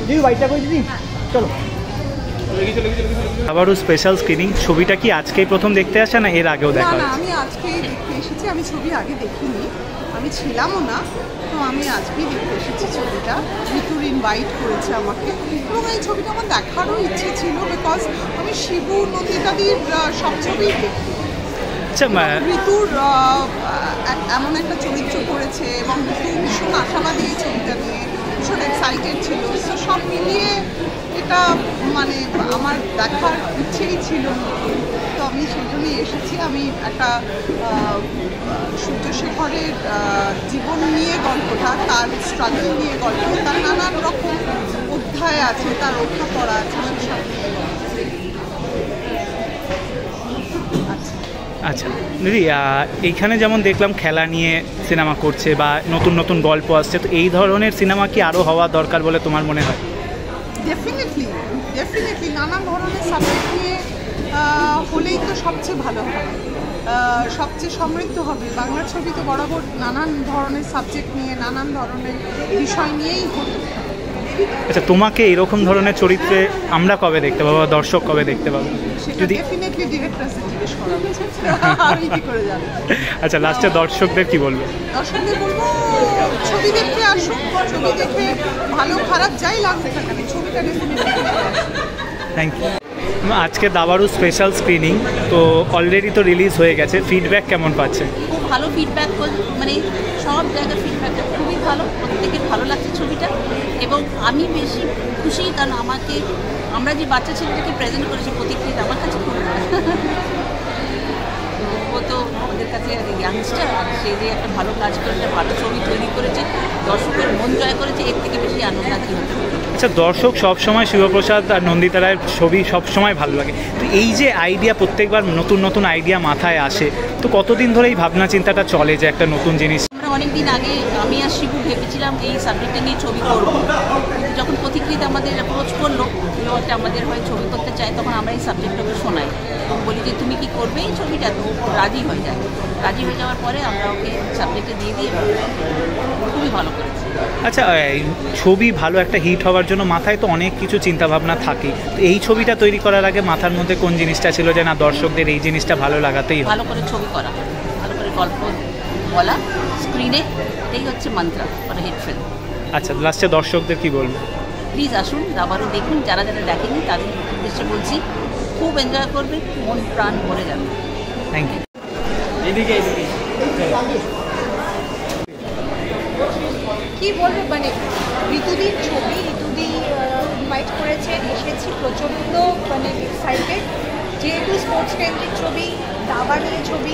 দিদি বাইকটা করে দিদি, চলো। আবারও স্পেশাল স্ক্রিনিং। ছবিটা কি আজকেই প্রথম দেখতে আসা না এর আগেও দেখা? না, আমি আজকেই দেখতে এসেছি। আমি ছবি আগে দেখিনি, আমি ছিলামও না, তো আমি আজকেই দেখতে এসেছি ছবিটা। ঋতুর ইনভাইট করেছে আমাকে, এবং এই ছবিটা আমার দেখারও ইচ্ছে ছিল, বিকজ আমি শিবু নন্দিতাদির সব ছবি দেখি। ঋতুর এমন একটা চরিত্র করেছে, এবং ঋতু ভীষণ আশাবাদী এই ছবিটা নিয়ে, ভীষণ এক্সাইটেড ছিল। তো সব মিলিয়ে এটা মানে আমার দেখার ইচ্ছেই ছিল, তো আমি সেই জন্যই এসেছি। আমি একটা সূর্যশেখরের জীবন নিয়ে গল্পটা, তার স্ট্রাগল নিয়ে গল্প, তার নানান রকম অধ্যায় আছে, তার রক্ষা করা আছে, সেসব নিয়ে। আচ্ছা দিদি, এইখানে যেমন দেখলাম খেলা নিয়ে সিনেমা করছে বা নতুন নতুন গল্প আসছে, তো এই ধরনের সিনেমা কি আরও হওয়া দরকার বলে তোমার মনে হয়? ডেফিনেটলি নানান ধরনের সাবজেক্ট নিয়ে হলেই তো সবচেয়ে ভালো হবে, সবচেয়ে সমৃদ্ধ হবে। বাংলা ছবি তো বরাবর নানান ধরনের সাবজেক্ট নিয়ে, নানান ধরনের বিষয় নিয়েই হতো। আচ্ছা, তোমাকে এরকম ধরনের চরিত্রে আমরা কবে দেখতে পাবো, দর্শক কবে দেখতে পাবো? যদি ডেফিনেটলি ডিরেক্টরকে জিজ্ঞেস করা হচ্ছে, আমি কি করে জানি। আচ্ছা, লাস্টে দর্শকদের কি বলবো? দর্শকদের বলবো ছবি দেখতে আসুন, ছবি দেখে ভালো খারাপ যাই লাগুক না কেন, ছবিটা ডেফিনেটলি। Thank you. আজকে দাবারু স্পেশাল স্ক্রিনিং তো অলরেডি তো রিলিজ হয়ে গেছে, ফিডব্যাক কেমন পাচ্ছেন? খুব ভালো ফিডব্যাক, মানে সব জায়গার ফিডব্যাকটা খুবই ভালো, প্রত্যেকের ভালো লাগছে ছবিটা। এবং আমি বেশি খুশি, কারণ আমরা যে বাচ্চা ছেলেটাকে প্রেজেন্ট করেছি প্রতিক্রিয়া আমার কাছে খুব ও তো আমাদের কাছে ইয়াংস্টার, সে যে একটা ভালো কাজ করেছে, ভালো ছবি তৈরি করেছে, দর্শকের মন জয় করেছে, এর থেকে বেশি আনন্দ কি হতে পারে? আচ্ছা, দর্শক সবসময় শিবপ্রসাদ আর নন্দিতা রায়ের ছবি সবসময় ভালো লাগে, তো এই যে আইডিয়া প্রত্যেকবার নতুন নতুন আইডিয়া মাথায় আসে, তো কতদিন ধরে এই ভাবনা চিন্তাটা চলে যে একটা নতুন জিনিস? আমরা অনেকদিন আগে আমি আর শিবু ভেবেছিলাম এই সাবজেক্টটা নিয়ে ছবি করবো। যখন প্রতিক্রিয়া আমাদের অ্যাপ্রোচ করলো, একটা আমাদের হয় ছবি করতে চায়, তখন আমরা এই সাবজেক্টটাকে শোনাই এবং বলি যে তুমি কি করবে এই ছবিটা, তো রাজি হয়ে যায়। রাজি হয়ে যাওয়ার পরে আমরা ওকে সাবজেক্টে দিয়ে দিই, খুবই ভালো করেছি। আচ্ছা, ছবি ভালো একটা হিট হওয়ার জন্য মাথায় তো অনেক কিছু চিন্তাভাবনা থাকে, তো এই ছবিটা তৈরি করার আগে মাথার মধ্যে কোন জিনিসটা ছিল যে না, দর্শকদের এই জিনিসটা ভালো লাগাতেই হবে? ভালো করে ছবি করা, ভালো করে গল্প বলা স্ক্রিনে, এই হচ্ছে মন্ত্র ফর হিট ফিল্ম। আচ্ছা, লাস্টে দর্শকদের কি বলবো? প্লিজ আসুন, আবারও দেখুন, যারা যারা দেখেনি তাদের উদ্দেশ্যে বলছি, খুব এনজয় করবে, মন প্রাণ ভরে যাবে। Thank you. কি বলবো, মানে ঋতুদির ছবি, ঋতুদি ইনভাইট করেছেন, এসেছি প্রচণ্ড মানে এক্সাইটেড, যেহেতু স্পোর্টস কেন্দ্রিক ছবি, দাবা নিয়ে ছবি,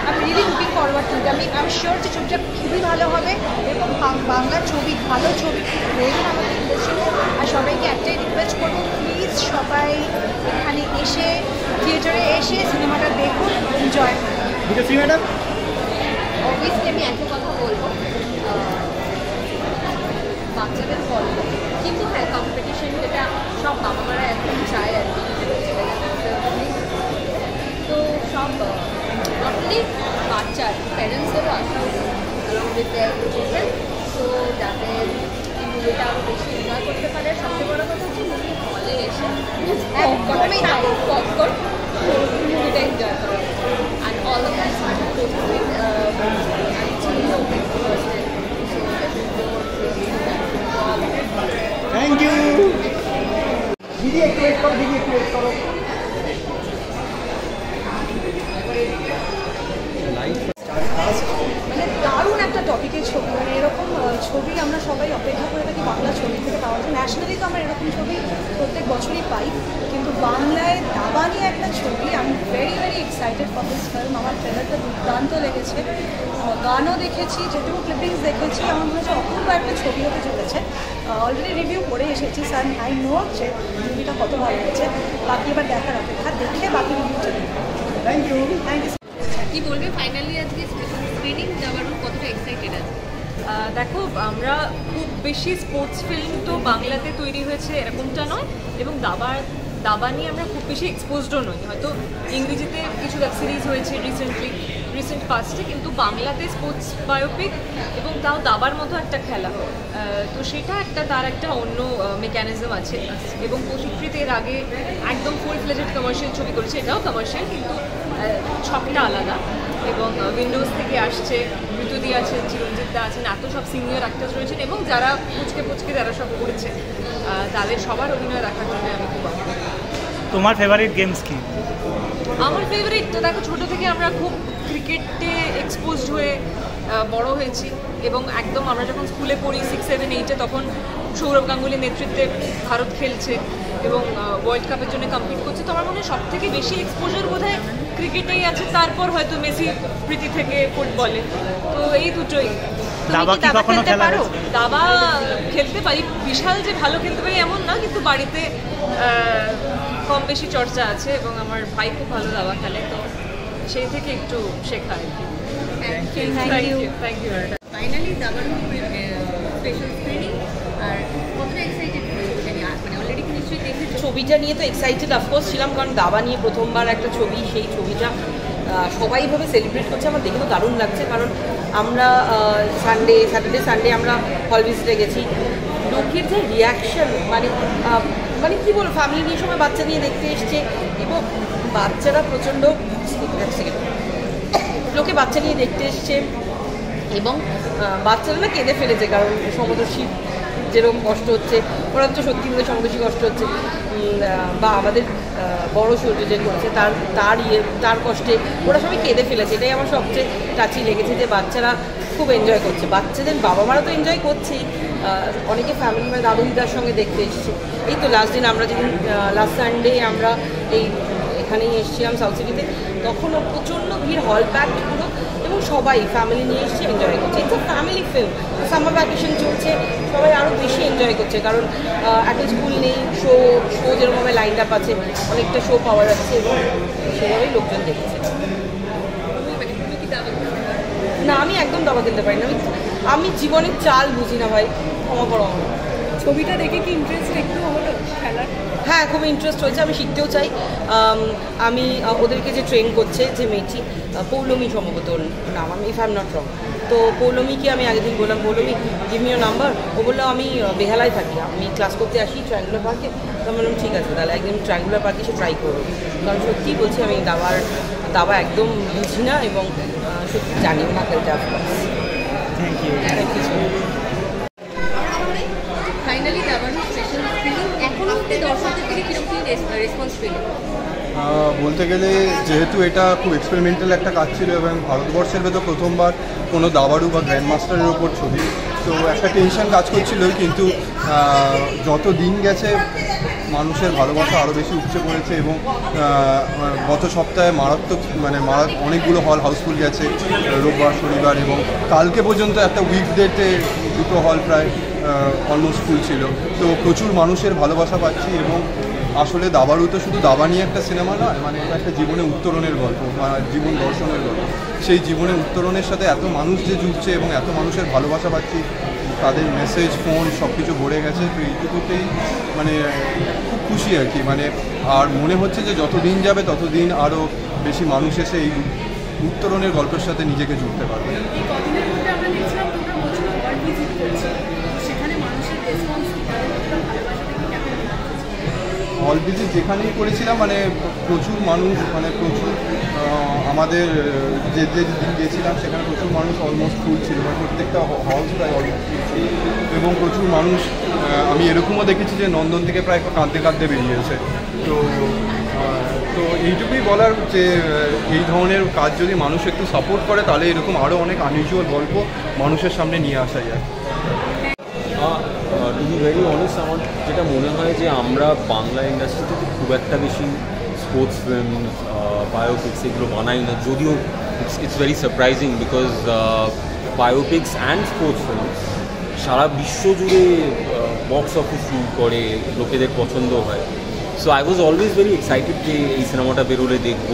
আমি রিয়েলি লুকিং ফরওয়ার্ড টু। আমি শিওর যে ছবিটা খুবই ভালো হবে। এরকম বাংলা ছবি, ভালো ছবি খুব প্রয়োজন আমাদের ইন্ডাস্ট্রিতে। আর সবাইকে একটাই রিকোয়েস্ট করবো, প্লিজ সবাই এখানে এসে, থিয়েটারে এসে সিনেমাটা দেখুন, এনজয় করুন। ম্যাডাম, অবভিয়াসলি আমি একটা কথা বলবো, বাচ্চাদের গল্প, কিন্তু হ্যাঁ কম্পিটিশন যেটা সব বাবা মারা এখন চায় আর কি, তো সব নটলি বাচ্চা আর কি প্যারেন্টসদেরও আসা উচিত উইথ দেয়ার চিলড্রেন, তো যাতে এই মুভিটা আরও বেশি এনজয় করতে পারে। সবচেয়ে বড় কথা হচ্ছে মুভি হলে এসে একদমই পপকর্ন মুভিটা এনজয় করে। And all of that thank you. দিদি একটু ওয়েট করো, দিদি একটু ওয়েট করো। মানে দারুণ একটা টপিকের ছবি, মানে এরকম ছবি আমরা সবাই অপেক্ষা করে থাকি বাংলা ছবি থেকে পাওয়ার জন্য। ন্যাশনালি তো আমরা এরকম ছবি প্রত্যেক বছরই পাই, কিন্তু বাংলায় দাবা নিয়ে একটা ছবি, আমি very very excited for this film. আমার ট্রেলারটা দুর্দান্ত লেগেছে, গানও দেখেছি, যেটুকু ক্লিপিংস দেখেছি আমার মনে হচ্ছে অপূর্ব একটা ছবি হতে চলেছে। অলরেডি রিভিউ করে এসেছি, স্যার আই নো যে মুভিটা কত ভালো হয়েছে। বাকি এবার দেখার অপেক্ষা, দেখে বাকি রিভিউ চলে। Thank you. Thank you. কি বলবে ফাইনালি আজকে স্ক্রিনিং যাওয়ার কতটা এক্সাইটেড আছে? দেখো, আমরা খুব বেশি স্পোর্টস ফিল্ম তো বাংলাতে তৈরি হয়েছে এরকমটা নয়, এবং দাবা নিয়ে আমরা খুব বেশি এক্সপোজডও নই। হয়তো ইংরেজিতে কিছু ওয়েব সিরিজ হয়েছে রিসেন্টলি, রিসেন্ট পাস্টে, কিন্তু বাংলাতে স্পোর্টস বায়োপিক এবং তাও দাবার মতো একটা খেলা, তো সেটা একটা তার একটা অন্য মেকানিজম আছে। এবং পথিকৃতের আগে একদম ফুল ফ্লেজেড কমার্শিয়াল ছবি করেছে, এটাও কমার্শিয়াল কিন্তু ছকটা আলাদা। এবং উইন্ডোজ থেকে আসছে, ঋতুদি আছেন, চিরঞ্জিত দা আছেন, এত সব সিনিয়র অ্যাক্টার্স রয়েছেন এবং যারা পুচকে যারা সব করেছে তাদের সবার অভিনয় দেখার জন্য আমি খুব আগ্রহী। তোমার ফেভারিট গেমস কি? আমার ফেভারিট তো দেখো, ছোটো থেকে আমরা খুব ক্রিকেটে এক্সপোজড হয়ে বড় হয়েছি এবং একদম আমরা যখন স্কুলে পড়ি 6, 7, 8-এ তখন সৌরভ গাঙ্গুলির নেতৃত্বে ভারত খেলছে এবং ওয়ার্ল্ড কাপের জন্য কমপ্লিট করছে। তো আমার মনে হয় সব থেকে বেশি এক্সপোজার বোধহয় ক্রিকেটেই আছে, তারপর হয়তো মেসি প্রীতি থেকে ফুটবলে। তো এই দুটোই। দাবা কি কখনো খেলা পারো? দাবা খেলতে পারি, বিশাল যে ভালো খেলতে পারি এমন না, কিন্তু বাড়িতে কম বেশি চর্চা আছে এবং আমার ভাই খুব ভালো দাবা খেলে, তো সেই থেকে একটু শেখা আর কি। Thank you. Finally Dabaru special screening, আর কতটা এক্সাইটেড মানে অলরেডি কি নিশ্চয়ই দেখেছো? ছবিটা নিয়ে তো এক্সাইটেড অফকোর্স ছিলাম, কারণ দাবা নিয়ে প্রথমবার একটা ছবি, সেই ছবিটা সবাই এভাবে সেলিব্রেট করছে, আমার দেখে তো দারুণ লাগছে। কারণ আমরা স্যাটারডে সানডে আমরা হল ভিজিটে গেছি, লোকের যে রিয়াকশন মানে কী বলবো, ফ্যামিলি নিয়ে সবাই বাচ্চা নিয়ে দেখতে এসছে এবং বাচ্চারা প্রচণ্ড লোকে বাচ্চা নিয়ে দেখতে এসছে এবং বাচ্চারা না কেঁদে ফেলেছে, কারণ সমদর্শী যেরকম কষ্ট হচ্ছে ওরা তো সত্যি মধ্যে সমদর্শী কষ্ট হচ্ছে, বা আমাদের বড় সূর্য যে করেছে তার কষ্টে ওরা সবাই কেঁদে ফেলেছে। এটাই আমার সবচেয়ে টাচি লেগেছে, যে বাচ্চারা খুব এনজয় করছে, বাচ্চাদের বাবা মারা তো এনজয় করছেই, অনেকে ফ্যামিলি মানে দাদু দিদার সঙ্গে দেখতে এসেছে। এই তো লাস্ট দিন আমরা যেদিন লাস্ট সানডে আমরা এখানেই এসেছিলাম সাউথ সিটিতে, তখনও প্রচণ্ড ভিড়, হল প্যাক পুরো, এবং সবাই ফ্যামিলি নিয়ে এসছে, এনজয় করছে। It's a family film, summer vacation চলছে, সবাই আরও বেশি এনজয় করছে, কারণ এখন স্কুল নেই, শো যেরকমভাবে লাইন আপ আছে, অনেকটা শো পাওয়া যাচ্ছে এবং সেভাবেই লোকজন দেখছে। না, আমি একদম দাবা খেলতে পারি না, আমি জীবনের চাল বুঝি না ভাই, ক্ষমা করো আমার। ছবিটা দেখে কি ইন্টারেস্ট একটু হলো খেলার? হ্যাঁ, খুব ইন্টারেস্ট হয়েছে, আমি শিখতেও চাই। আমি ওদেরকে যে ট্রেন করছে যে মেয়েটি, পৌলমী সম্ভবত ওর নাম, আমি if I am not wrong, তো পৌলমীকে আমি আগের দিন বললাম, Poulami give me your number. ও বললো আমি বেহালায় থাকি, আমি ক্লাস করতে আসি ট্রায়াঙ্গুলার পার্কে। তো আমি বললাম ঠিক আছে, তাহলে একদিন ট্রায়াঙ্গুলার পার্কে এসে ট্রাই করবো, কারণ সত্যিই বলছি আমি দাবা একদম বুঝি না এবং সত্যি জানিও না খেলতে। Thank you. Finally Dabaru special screening, এখন অব্দি দর্শকদের থেকে কিরকম রেসপন্স পেলো? বলতে গেলে যেহেতু এটা খুব এক্সপেরিমেন্টাল একটা কাজ ছিল এবং ভারতবর্ষের ভেতর প্রথমবার কোনো দাবারু বা গ্র্যান্ড মাস্টারের ওপর ছবি, তো একটা টেনশন কাজ করছিল, কিন্তু যত দিন গেছে মানুষের ভালোবাসা আরও বেশি উপচে পড়েছে এবং গত সপ্তাহে অনেকগুলো হল হাউসফুল গেছে, রোববার শনিবার, এবং কালকে পর্যন্ত একটা উইকডেতে 2টো হল প্রায় অলমোস্ট ফুল ছিল। তো প্রচুর মানুষের ভালোবাসা পাচ্ছি এবং আসলে দাবারু তো শুধু দাবা নিয়ে একটা সিনেমা নয়, মানে এটা একটা জীবনে উত্তরণের গল্প বা জীবন দর্শনের গল্প। সেই জীবনে উত্তরণের সাথে এত মানুষ যে জুড়ছে এবং এত মানুষের ভালোবাসা পাচ্ছি, তাদের মেসেজ, ফোন সব কিছু ভরে গেছে। তো এইটুকুতেই মানে খুব খুশি আর কি, মানে আর মনে হচ্ছে যে যত দিন যাবে ততদিন আরও বেশি মানুষ এসে এই উত্তরণের গল্পের সাথে নিজেকে জুড়তে পারবে। হল ভিজিট যেখানেই করেছিলাম মানে প্রচুর মানুষ, মানে প্রচুর আমাদের যে দিন গিয়েছিলাম সেখানে প্রচুর মানুষ অলমোস্ট ফুল ছিল, প্রত্যেকটা হল প্রায় অলমোস্ট ফুল ছিল এবং প্রচুর মানুষ আমি এরকমও দেখেছি যে নন্দন থেকে প্রায় কাঁদতে বেরিয়েছে। তো এইটুকুই বলার যে এই ধরনের কাজ যদি মানুষ একটু সাপোর্ট করে তাহলে এরকম আরও অনেক আনইউজুয়াল গল্প মানুষের সামনে নিয়ে আসা যায়। টু বি ভেরি অনেস্ট, আমার যেটা মনে হয় যে আমরা বাংলা ইন্ডাস্ট্রিতে খুব একটা বেশি স্পোর্টস ফিল্ম, বায়োপিক্স এগুলো বানাই না, যদিও it's very surprising because biopics and sports film সারা বিশ্ব জুড়ে বক্স অফিস শুরু করে, লোকেদের পছন্দ হয়। So I was always very excited যে এই সিনেমাটা বেরোলে দেখবো।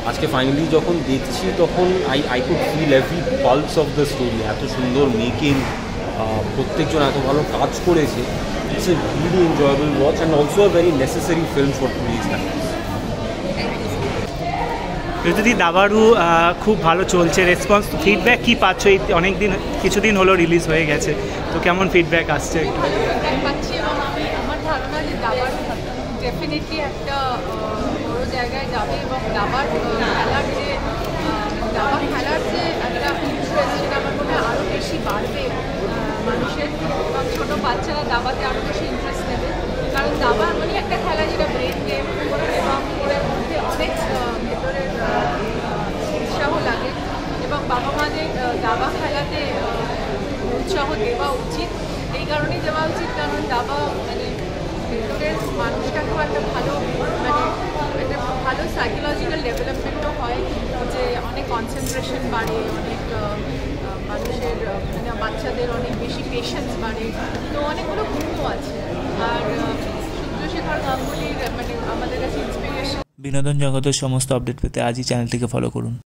আজকে ফাইনালি যখন দেখছি তখন I could feel every pulse of the story. এত সুন্দর মেকিং, প্রত্যেকজন এত ভালো কাজ করেছে। It's a really enjoyable watch and also a very necessary film for today's times. যদি দাবারু খুব ভালো চলছে, রেসপন্স ফিডব্যাক কী পাচ্ছ? এই অনেক দিন কিছুদিন হলো রিলিজ হয়ে গেছে, তো কেমন ফিডব্যাক আসছে? ফিডব্যাক পাচ্ছি এবং আমার ধারণা যে দাবারু ডেফিনেটলি একটা বড় জায়গায় যাবে এবং দাবার খেলার যে একটা ইন্টারেস্ট সেটা আমার মনে হয় আরও বেশি বাড়বে মানুষের, এবং ছোটো বাচ্চারা দাবাতে আরও বেশি ইন্টারেস্ট নেবে। কারণ দাবা এমনই একটা খেলা যেটা ব্রেন গেম এবং ওর মধ্যে অনেক ভেতরের উৎসাহ লাগে এবং বাবা মাদের দাবা খেলাতে উৎসাহ দেওয়া উচিত। এই কারণেই দেওয়া উচিত কারণ দাবা মানে ভেতরের মানুষটাকেও একটা ভালো একটা ভালো সাইকোলজিক্যাল ডেভেলপমেন্টও হয়, যে অনেক কনসেন্ট্রেশন বাড়ে, অনেক মানুষের মানে বাচ্চাদের অনেক বেশি পেশেন্স বাড়ে, তো অনেকগুলো গুণও আছে। আর সূর্যশেখর গাঙ্গুলির মানে আমাদের কাছে ইন্সপিরেশন। বিনোদন জগতের সমস্ত আপডেট পেতে আজই চ্যানেলটিকে ফলো করুন।